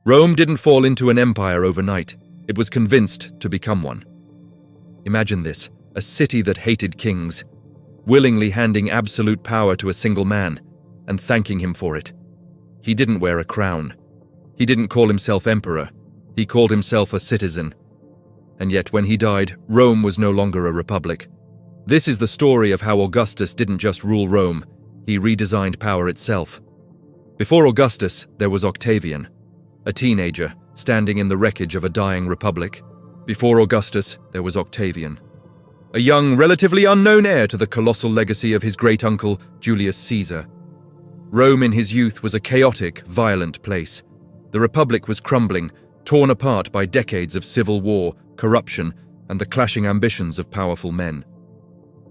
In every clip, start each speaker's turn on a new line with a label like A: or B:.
A: Rome didn't fall into an empire overnight. It was convinced to become one. Imagine this, a city that hated kings, willingly handing absolute power to a single man and thanking him for it. He didn't wear a crown. He didn't call himself emperor. He called himself a citizen. And yet when he died, Rome was no longer a republic. This is the story of how Augustus didn't just rule Rome, he redesigned power itself. Before Augustus, there was Octavian, a teenager standing in the wreckage of a dying republic. Before Augustus, there was Octavian, a young, relatively unknown heir to the colossal legacy of his great-uncle, Julius Caesar. Rome in his youth was a chaotic, violent place. The republic was crumbling, torn apart by decades of civil war, corruption, and the clashing ambitions of powerful men.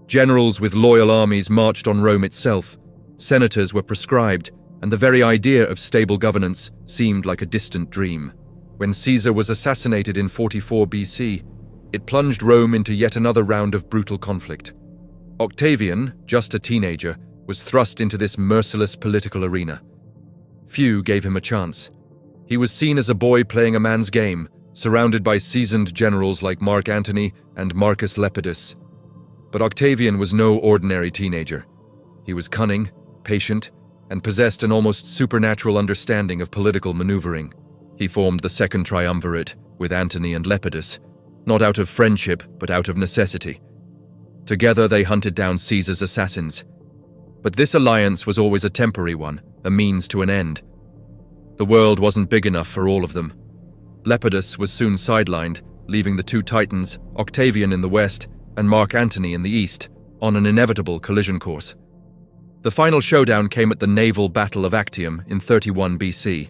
A: Generals with loyal armies marched on Rome itself, senators were proscribed, and the very idea of stable governance seemed like a distant dream. When Caesar was assassinated in 44 BC, it plunged Rome into yet another round of brutal conflict. Octavian, just a teenager, was thrust into this merciless political arena. Few gave him a chance. He was seen as a boy playing a man's game, surrounded by seasoned generals like Mark Antony and Marcus Lepidus. But Octavian was no ordinary teenager. He was cunning, patient, and possessed an almost supernatural understanding of political maneuvering. He formed the Second Triumvirate with Antony and Lepidus, not out of friendship, but out of necessity. Together they hunted down Caesar's assassins. But this alliance was always a temporary one, a means to an end. The world wasn't big enough for all of them. Lepidus was soon sidelined, leaving the two titans, Octavian in the west and Mark Antony in the east, on an inevitable collision course. The final showdown came at the naval Battle of Actium in 31 BC.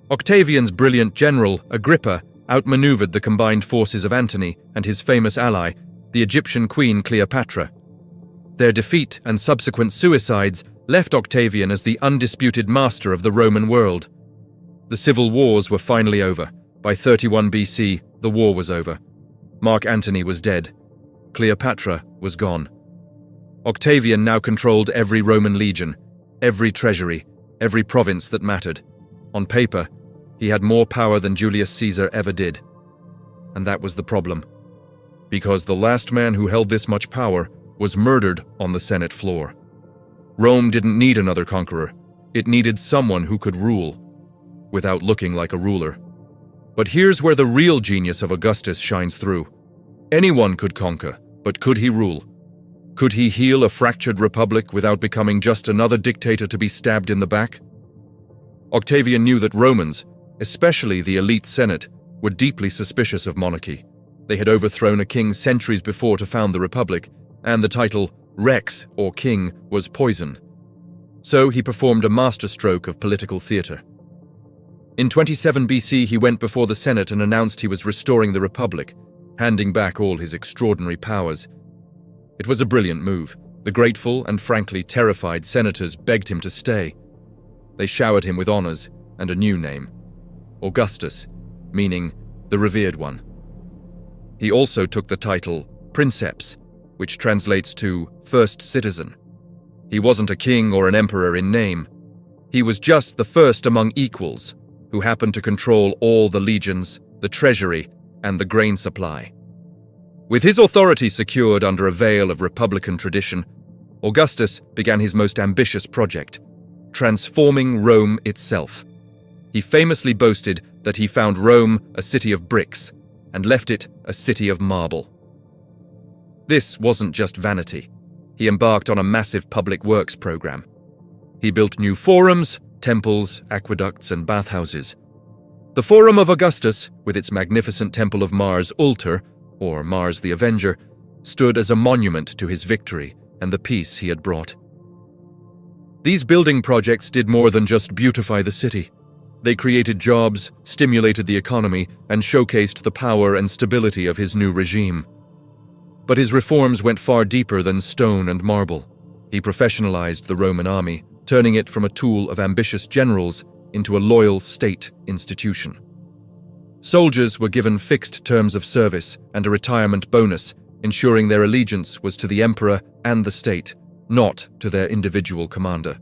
A: Octavian's brilliant general, Agrippa, outmaneuvered the combined forces of Antony and his famous ally, the Egyptian queen Cleopatra. Their defeat and subsequent suicides left Octavian as the undisputed master of the Roman world. The civil wars were finally over. By 31 BC, the war was over. Mark Antony was dead. Cleopatra was gone. Octavian now controlled every Roman legion, every treasury, every province that mattered. On paper, he had more power than Julius Caesar ever did. And that was the problem. Because the last man who held this much power was murdered on the Senate floor. Rome didn't need another conqueror. It needed someone who could rule, without looking like a ruler. But here's where the real genius of Augustus shines through. Anyone could conquer, but could he rule? Could he heal a fractured republic without becoming just another dictator to be stabbed in the back? Octavian knew that Romans, especially the elite Senate, were deeply suspicious of monarchy. They had overthrown a king centuries before to found the republic, and the title Rex, or king, was poison. So he performed a masterstroke of political theater. In 27 BC, he went before the Senate and announced he was restoring the republic, handing back all his extraordinary powers. It was a brilliant move. The grateful and frankly terrified senators begged him to stay. They showered him with honors and a new name, Augustus, meaning the revered one. He also took the title Princeps, which translates to first citizen. He wasn't a king or an emperor in name. He was just the first among equals, who happened to control all the legions, the treasury, and the grain supply. With his authority secured under a veil of republican tradition, Augustus began his most ambitious project, transforming Rome itself. He famously boasted that he found Rome a city of bricks and left it a city of marble. This wasn't just vanity. He embarked on a massive public works program. He built new forums, temples, aqueducts, and bathhouses. The Forum of Augustus, with its magnificent temple of Mars Ultor, or Mars the Avenger, stood as a monument to his victory and the peace he had brought. These building projects did more than just beautify the city. They created jobs, stimulated the economy, and showcased the power and stability of his new regime. But his reforms went far deeper than stone and marble. He professionalized the Roman army, turning it from a tool of ambitious generals into a loyal state institution. Soldiers were given fixed terms of service and a retirement bonus, ensuring their allegiance was to the emperor and the state, not to their individual commander.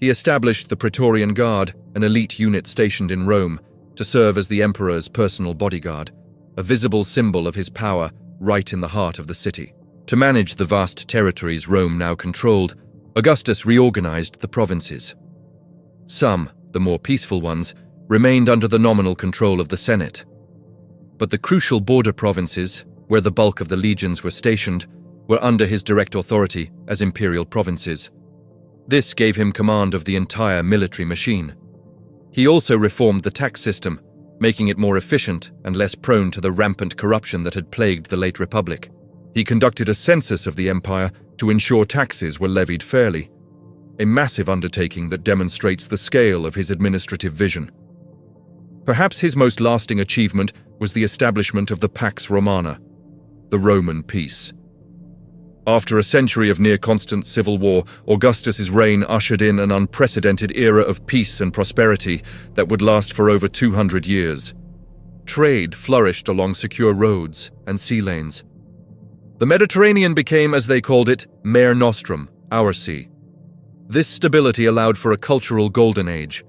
A: He established the Praetorian Guard, an elite unit stationed in Rome, to serve as the emperor's personal bodyguard, a visible symbol of his power right in the heart of the city. To manage the vast territories Rome now controlled, Augustus reorganized the provinces. Some, the more peaceful ones, remained under the nominal control of the Senate. But the crucial border provinces, where the bulk of the legions were stationed, were under his direct authority as imperial provinces. This gave him command of the entire military machine. He also reformed the tax system, making it more efficient and less prone to the rampant corruption that had plagued the late Republic. He conducted a census of the empire to ensure taxes were levied fairly, a massive undertaking that demonstrates the scale of his administrative vision. Perhaps his most lasting achievement was the establishment of the Pax Romana, the Roman peace. After a century of near-constant civil war, Augustus's reign ushered in an unprecedented era of peace and prosperity that would last for over 200 years. Trade flourished along secure roads and sea lanes. The Mediterranean became, as they called it, Mare Nostrum, our sea. This stability allowed for a cultural golden age.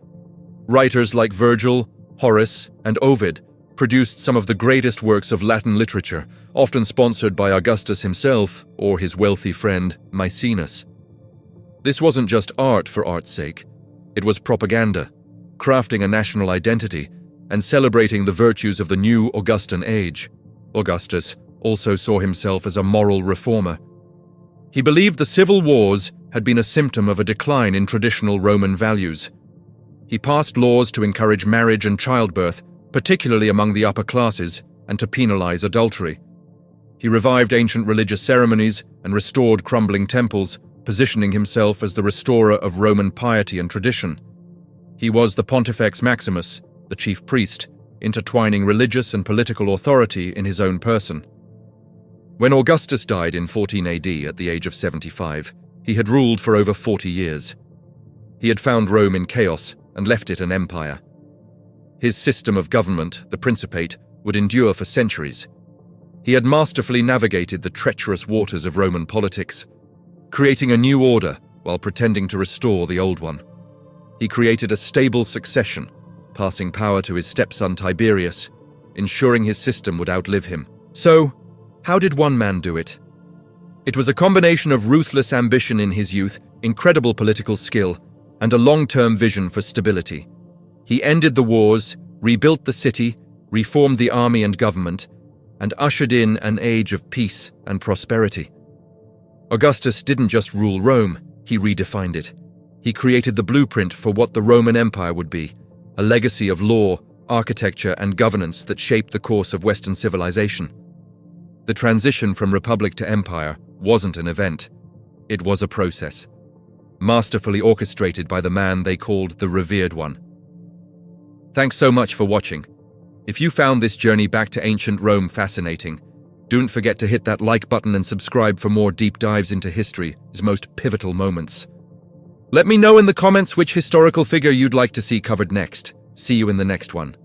A: Writers like Virgil, Horace, and Ovid produced some of the greatest works of Latin literature, often sponsored by Augustus himself or his wealthy friend Maecenas. This wasn't just art for art's sake. It was propaganda, crafting a national identity and celebrating the virtues of the new Augustan age. Augustus also saw himself as a moral reformer. He believed the civil wars had been a symptom of a decline in traditional Roman values. He passed laws to encourage marriage and childbirth, particularly among the upper classes, and to penalize adultery. He revived ancient religious ceremonies and restored crumbling temples, positioning himself as the restorer of Roman piety and tradition. He was the Pontifex Maximus, the chief priest, intertwining religious and political authority in his own person. When Augustus died in 14 AD at the age of 75, he had ruled for over 40 years. He had found Rome in chaos and left it an empire. His system of government, the Principate, would endure for centuries. He had masterfully navigated the treacherous waters of Roman politics, creating a new order while pretending to restore the old one. He created a stable succession, passing power to his stepson Tiberius, ensuring his system would outlive him. So, how did one man do it? It was a combination of ruthless ambition in his youth, incredible political skill, and a long-term vision for stability. He ended the wars, rebuilt the city, reformed the army and government, and ushered in an age of peace and prosperity. Augustus didn't just rule Rome, he redefined it. He created the blueprint for what the Roman Empire would be, a legacy of law, architecture, and governance that shaped the course of Western civilization. The transition from republic to empire wasn't an event. It was a process, masterfully orchestrated by the man they called the Revered One. Thanks so much for watching. If you found this journey back to ancient Rome fascinating, don't forget to hit that like button and subscribe for more deep dives into history's most pivotal moments. Let me know in the comments which historical figure you'd like to see covered next. See you in the next one.